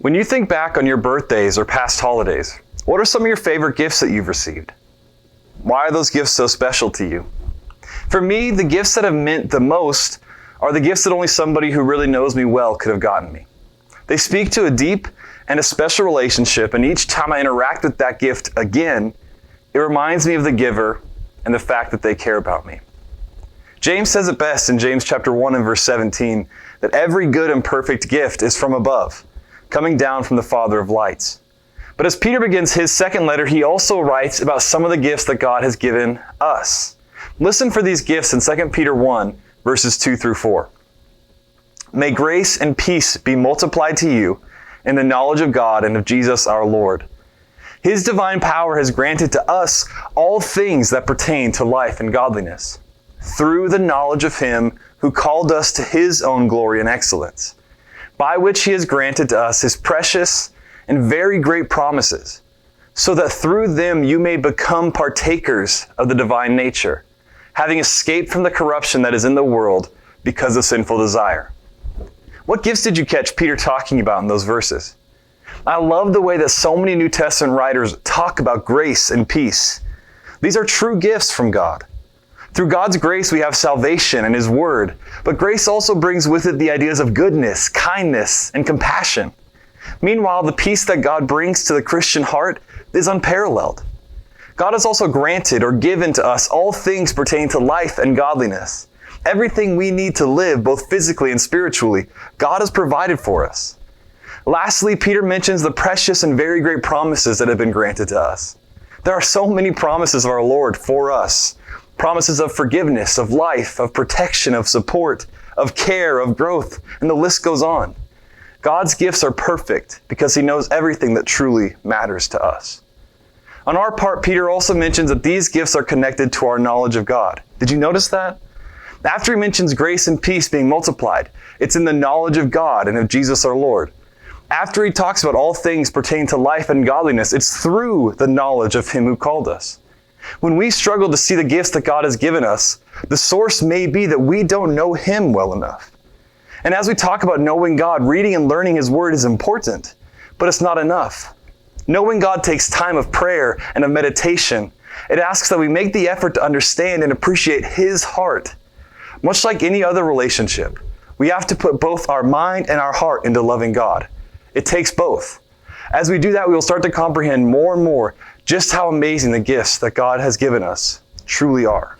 When you think back on your birthdays or past holidays, what are some of your favorite gifts that you've received? Why are those gifts so special to you? For me, the gifts that have meant the most are the gifts that only somebody who really knows me well could have gotten me. They speak to a deep and a special relationship, and each time I interact with that gift again, it reminds me of the giver and the fact that they care about me. James says it best in James chapter 1 and verse 17, that every good and perfect gift is from above, coming down from the Father of lights. But as Peter begins his second letter, he also writes about some of the gifts that God has given us. Listen for these gifts in 2 Peter 1, verses 2 through 4. May grace and peace be multiplied to you in the knowledge of God and of Jesus our Lord. His divine power has granted to us all things that pertain to life and godliness, through the knowledge of Him who called us to His own glory and excellence, by which He has granted to us His precious and very great promises, so that through them you may become partakers of the divine nature, having escaped from the corruption that is in the world because of sinful desire. What gifts did you catch Peter talking about in those verses? I love the way that so many New Testament writers talk about grace and peace. These are true gifts from God. Through God's grace, we have salvation and His Word, but grace also brings with it the ideas of goodness, kindness, and compassion. Meanwhile, the peace that God brings to the Christian heart is unparalleled. God has also granted or given to us all things pertaining to life and godliness. Everything we need to live, both physically and spiritually, God has provided for us. Lastly, Peter mentions the precious and very great promises that have been granted to us. There are so many promises of our Lord for us. Promises of forgiveness, of life, of protection, of support, of care, of growth, and the list goes on. God's gifts are perfect because He knows everything that truly matters to us. On our part, Peter also mentions that these gifts are connected to our knowledge of God. Did you notice that? After he mentions grace and peace being multiplied, it's in the knowledge of God and of Jesus our Lord. After he talks about all things pertaining to life and godliness, it's through the knowledge of Him who called us. When we struggle to see the gifts that God has given us, the source may be that we don't know Him well enough. And as we talk about knowing God, reading and learning His Word is important, but it's not enough. Knowing God takes time of prayer and of meditation. It asks that we make the effort to understand and appreciate His heart. Much like any other relationship, we have to put both our mind and our heart into loving God. It takes both. As we do that, we will start to comprehend more and more just how amazing the gifts that God has given us truly are.